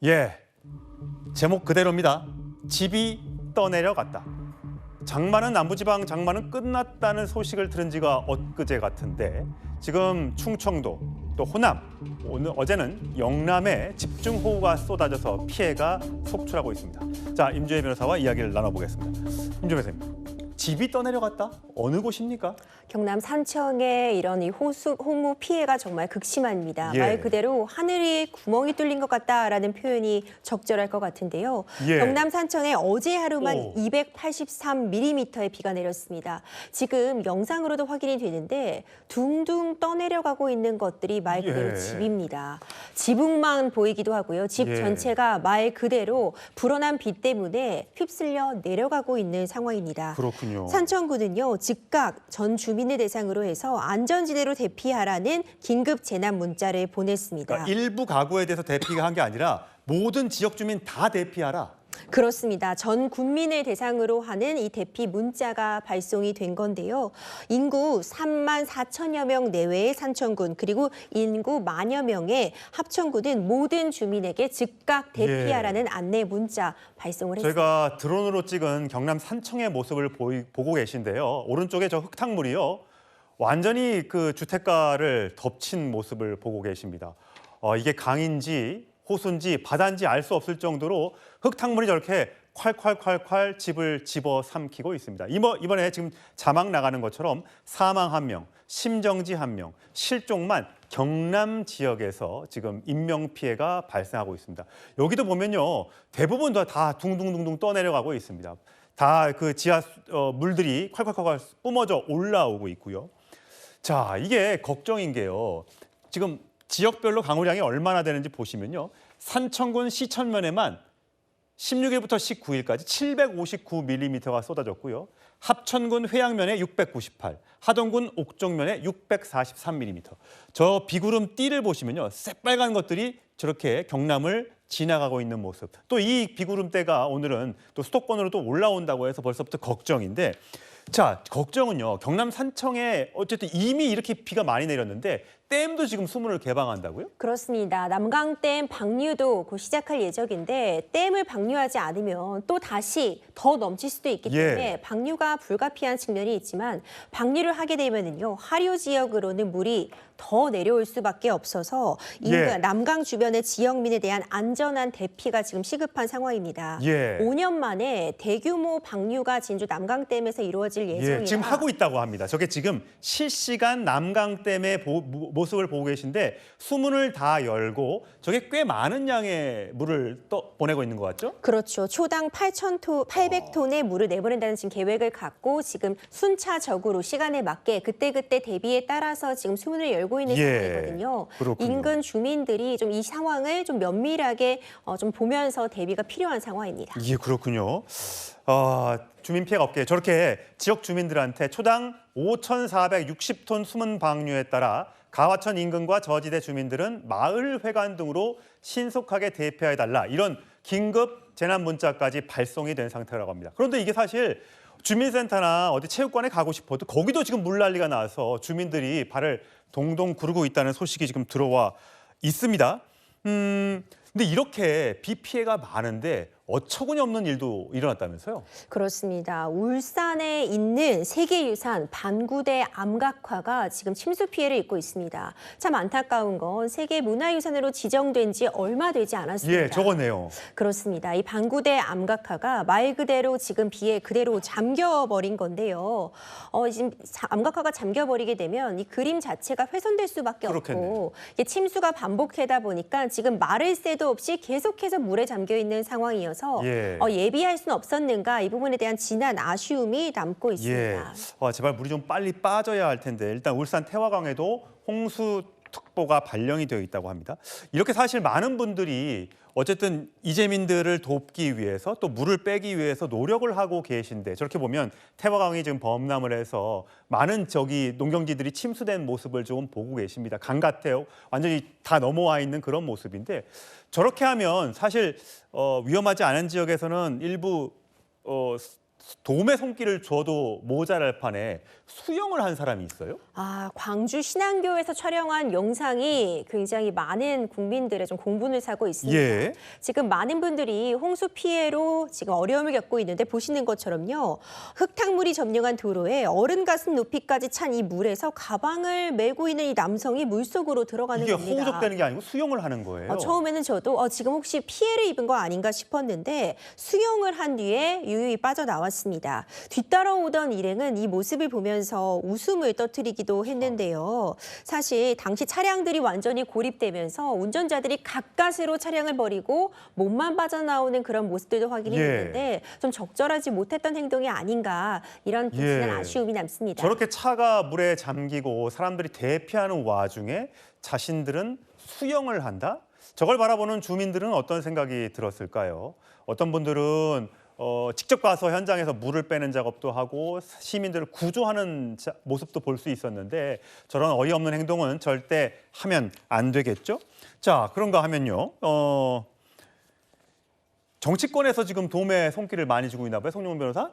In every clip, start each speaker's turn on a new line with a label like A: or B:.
A: 예, 제목 그대로입니다. 집이 떠내려갔다. 장마는 남부지방 장마는 끝났다는 소식을 들은 지가 엊그제 같은데 지금 충청도 또 호남, 어제는 영남에 집중호우가 쏟아져서 피해가 속출하고 있습니다. 자, 임주혜 변호사와 이야기를 나눠보겠습니다. 임주혜 변호사님, 집이 떠내려갔다? 어느 곳입니까?
B: 경남 산청의 이런 홍우 피해가 정말 극심합니다.
A: 예.
B: 말 그대로 하늘이 구멍이 뚫린 것 같다라는 표현이 적절할 것 같은데요.
A: 예.
B: 경남 산청에 어제 하루만
A: 오.
B: 283mm의 비가 내렸습니다. 지금 영상으로도 확인이 되는데 둥둥 떠내려가고 있는 것들이 말 그대로
A: 예.
B: 집입니다. 지붕만 보이기도 하고요. 집
A: 예.
B: 전체가 말 그대로 불어난 비 때문에 휩쓸려 내려가고 있는 상황입니다.
A: 그렇군요.
B: 산청구는요, 즉각 전 주민을 대상으로 해서 안전지대로 대피하라는 긴급 재난 문자를 보냈습니다.
A: 그러니까 일부 가구에 대해서 대피가 한 게 아니라 모든 지역 주민 다 대피하라.
B: 그렇습니다. 전 국민을 대상으로 하는 이 대피 문자가 발송이 된 건데요. 인구 3만 4천여 명 내외의 산청군 그리고 인구 만여 명의 합천군은 모든 주민에게 즉각 대피하라는 안내 문자 발송을 했습니다.
A: 제가 드론으로 찍은 경남 산청의 모습을 보고 계신데요. 오른쪽에 저 흙탕물이요. 완전히 그 주택가를 덮친 모습을 보고 계십니다. 이게 강인지 호수인지 바다인지 알 수 없을 정도로 흙탕물이 저렇게 콸콸콸콸 집을 집어삼키고 있습니다. 이번에 지금 자막 나가는 것처럼 사망 1명, 심정지 1명, 실종만 경남 지역에서 지금 인명 피해가 발생하고 있습니다. 여기도 보면요, 대부분 다 둥둥둥둥 떠내려가고 있습니다. 다 그 지하 물들이 콸콸콸 뿜어져 올라오고 있고요. 자, 이게 걱정인 게요. 지금 지역별로 강우량이 얼마나 되는지 보시면요. 산청군 시천면에만 16일부터 19일까지 759mm가 쏟아졌고요. 합천군 회양면에 698, 하동군 옥정면에 643mm. 저 비구름 띠를 보시면요. 새빨간 것들이 저렇게 경남을 지나가고 있는 모습. 또 이 비구름대가 오늘은 또 수도권으로 또 올라온다고 해서 벌써부터 걱정인데, 자, 걱정은요. 경남 산청에 어쨌든 이미 이렇게 비가 많이 내렸는데 댐도 지금 수문을 개방한다고요?
B: 그렇습니다. 남강댐 방류도 곧 시작할 예정인데 댐을 방류하지 않으면 또 다시 더 넘칠 수도 있기 때문에 방류가 불가피한 측면이 있지만 방류를 하게 되면은요, 하류 지역으로는 물이 더 내려올 수밖에 없어서 남강 주변의 지역민에 대한 안전한 대피가 지금 시급한 상황입니다. 5년 만에 대규모 방류가 진주 남강댐에서 이루어질 예정이라
A: 지금 하고 있다고 합니다. 저게 지금 실시간 남강댐의 모습을 보고 계신데 수문을 다 열고 저게 꽤 많은 양의 물을 보내고 있는 것 같죠?
B: 그렇죠. 초당 800톤의 물을 내보낸다는 지금 계획을 갖고 지금 순차적으로 시간에 맞게 그때그때 대비에 따라서 지금 수문을 열고 있는 상황이거든요.
A: 그렇군요.
B: 인근 주민들이 좀 이 상황을 좀 면밀하게 좀 보면서 대비가 필요한 상황입니다.
A: 예, 그렇군요. 주민 피해가 없게 저렇게 지역 주민들한테 초당 5,460톤 수문 방류에 따라 가화천 인근과 저지대 주민들은 마을 회관 등으로 신속하게 대피해달라, 이런 긴급 재난 문자까지 발송이 된 상태라고 합니다. 그런데 이게 사실 주민센터나 어디 체육관에 가고 싶어도 거기도 지금 물난리가 나서 주민들이 발을 동동 구르고 있다는 소식이 지금 들어와 있습니다. 근데 이렇게 비 피해가 많은데 어처구니 없는 일도 일어났다면서요?
B: 그렇습니다. 울산에 있는 세계유산 반구대 암각화가 지금 침수 피해를 입고 있습니다. 참 안타까운 건 세계문화유산으로 지정된 지 얼마 되지 않았습니다.
A: 예, 저거네요.
B: 그렇습니다. 이 반구대 암각화가 말 그대로 지금 비에 그대로 잠겨버린 건데요. 지금 암각화가 잠겨버리게 되면 이 그림 자체가 훼손될 수밖에
A: 그렇겠네요.
B: 없고, 이게 침수가 반복되다 보니까 지금 마를 새도 없이 계속해서 물에 잠겨 있는 상황이어서 예비할 수는 없었는가, 이 부분에 대한 진한 아쉬움이 남고 있습니다.
A: 제발 물이 좀 빨리 빠져야 할 텐데 일단 울산 태화강에도 홍수특보가 발령이 되어 있다고 합니다. 이렇게 사실 많은 분들이 어쨌든 이재민들을 돕기 위해서 또 물을 빼기 위해서 노력을 하고 계신데 저렇게 보면 태화강이 지금 범람을 해서 많은 농경지들이 침수된 모습을 좀 보고 계십니다. 강 같아요. 완전히 다 넘어와 있는 그런 모습인데 저렇게 하면 사실 위험하지 않은 지역에서는 일부 도움의 손길을 줘도 모자랄 판에 수영을 한 사람이 있어요?
B: 광주 신안교에서 촬영한 영상이 굉장히 많은 국민들의 좀 공분을 사고 있습니다.
A: 예.
B: 지금 많은 분들이 홍수 피해로 지금 어려움을 겪고 있는데 보시는 것처럼요. 흙탕물이 점령한 도로에 어른 가슴 높이까지 찬 이 물에서 가방을 메고 있는 이 남성이 물속으로 들어가는
A: 이게
B: 겁니다.
A: 허우적대는 게 아니고 수영을 하는 거예요.
B: 처음에는 저도 지금 혹시 피해를 입은 거 아닌가 싶었는데 수영을 한 뒤에 유유히 빠져나왔습니다. 뒤따라오던 일행은 이 모습을 보면서 웃음을 터뜨리기도 했는데요. 사실 당시 차량들이 완전히 고립되면서 운전자들이 가까스로 차량을 버리고 몸만 빠져나오는 그런 모습들도 확인이 됐는데 좀 적절하지 못했던 행동이 아닌가 이런 분신한 아쉬움이 남습니다.
A: 저렇게 차가 물에 잠기고 사람들이 대피하는 와중에 자신들은 수영을 한다? 저걸 바라보는 주민들은 어떤 생각이 들었을까요? 어떤 분들은 직접 가서 현장에서 물을 빼는 작업도 하고 시민들을 구조하는 모습도 볼 수 있었는데 저런 어이없는 행동은 절대 하면 안 되겠죠? 자, 그런가 하면요. 정치권에서 지금 도움의 손길을 많이 주고 있나 봐요, 송영문 변호사?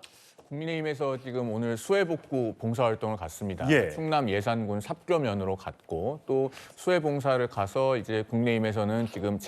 C: 국민의힘에서 지금 오늘 수해복구 봉사활동을 갔습니다.
A: 예.
C: 충남 예산군 삽교면으로 갔고 또 수해봉사를 가서 이제 국민의힘에서는 지금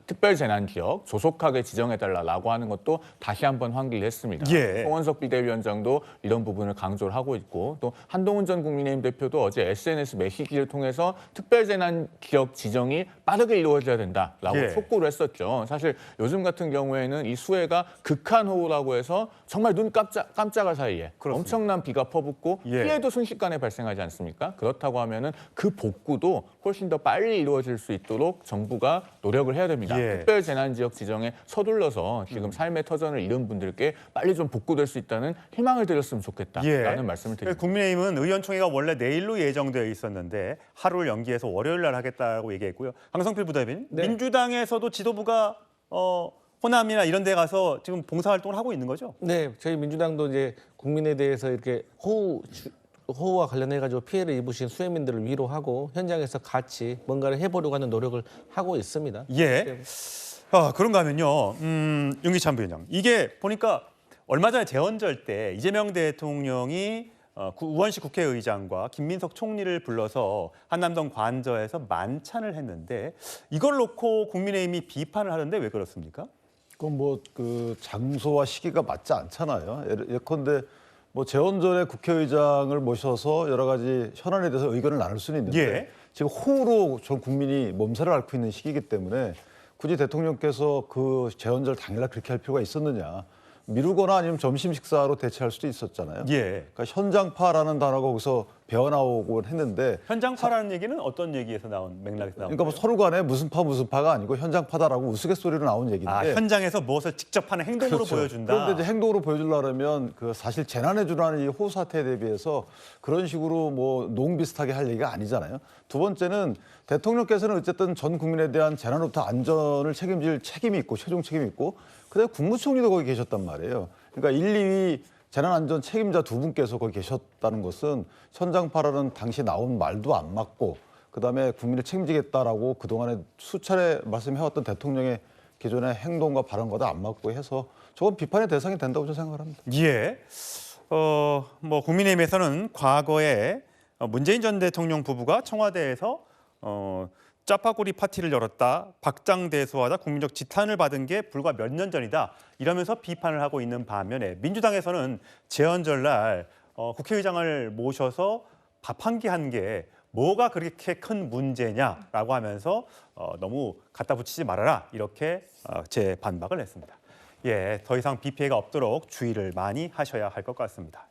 C: 특별재난지역 조속하게 지정해달라고 하는 것도 다시 한번 환기를 했습니다.
A: 예.
C: 송원석 비대위원장도 이런 부분을 강조를 하고 있고 또 한동훈 전 국민의힘 대표도 어제 SNS 메시지를 통해서 특별재난지역 지정이 빠르게 이루어져야 된다라고 촉구를 했었죠. 사실 요즘 같은 경우에는 이 수해가 극한호우라고 해서 정말 눈 깜짝할 사이에 엄청난 비가 퍼붓고 피해도 순식간에 발생하지 않습니까? 그렇다고 하면은 그 복구도 훨씬 더 빨리 이루어질 수 있도록 정부가 노력을 해야 됩니다. 특별재난지역 지정에 서둘러서 지금 삶의 터전을 잃은 분들께 빨리 좀 복구될 수 있다는 희망을 드렸으면 좋겠다라는 말씀을 드립니다.
A: 국민의힘은 의원총회가 원래 내일로 예정되어 있었는데 하루를 연기해서 월요일 날 하겠다고 얘기했고요. 강성필 부대변인, 민주당에서도 지도부가 호남이나 이런 데 가서 지금 봉사활동을 하고 있는 거죠?
D: 네, 저희 민주당도 이제 국민에 대해서 이렇게 호우와 관련해 가지고 피해를 입으신 수해민들을 위로하고 현장에서 같이 뭔가를 해보려고 하는 노력을 하고 있습니다.
A: 예. 그런가 하면요, 윤기찬 부위원장, 이게 보니까 얼마 전에 재헌절 때 이재명 대통령이 우원식 국회의장과 김민석 총리를 불러서 한남동 관저에서 만찬을 했는데 이걸 놓고 국민의힘이 비판을 하는데 왜 그렇습니까?
E: 그건 그 장소와 시기가 맞지 않잖아요. 예컨대 재헌절에 국회의장을 모셔서 여러 가지 현안에 대해서 의견을 나눌 수는 있는데 지금 호우로 전 국민이 몸살을 앓고 있는 시기이기 때문에 굳이 대통령께서 그 재헌절 당일날 그렇게 할 필요가 있었느냐. 미루거나 아니면 점심 식사로 대체할 수도 있었잖아요. 그러니까 현장파라는 단어가 거기서 배어나오곤 했는데
A: 현장파라는 얘기는 어떤 얘기에서 나온 맥락에서 나온
E: 그러니까 서로 간에 무슨 파가 아니고 현장파다라고 우스갯소리로 나온 얘기인데
A: 현장에서 무엇을 직접 하는 행동으로 보여준다.
E: 그런데 이제 행동으로 보여주려면 그 사실 재난에 준하는 이 호우 사태에 대비해서 그런 식으로 농 비슷하게 할 얘기가 아니잖아요. 두 번째는 대통령께서는 어쨌든 전 국민에 대한 재난으로부터 안전을 책임질 책임이 있고 최종 책임이 있고 그다음에 국무총리도 거기 계셨단 말이에요. 그러니까 1, 2위 재난안전 책임자 두 분께서 거기 계셨다는 것은 현장파라는 당시 나온 말도 안 맞고 그다음에 국민을 책임지겠다라고 그동안에 수차례 말씀해왔던 대통령의 기존의 행동과 발언과도 안 맞고 해서 저건 비판의 대상이 된다고 저는 생각을 합니다.
A: 예. 국민의힘에서는 과거에 문재인 전 대통령 부부가 청와대에서 짜파구리 파티를 열었다, 박장대소하다 국민적 지탄을 받은 게 불과 몇 년 전이다 이러면서 비판을 하고 있는 반면에 민주당에서는 재헌절 날 국회의장을 모셔서 밥 한 끼 한 게 뭐가 그렇게 큰 문제냐라고 하면서 너무 갖다 붙이지 말아라 이렇게 재반박을 했습니다. 더 이상 비 피해가 없도록 주의를 많이 하셔야 할 것 같습니다.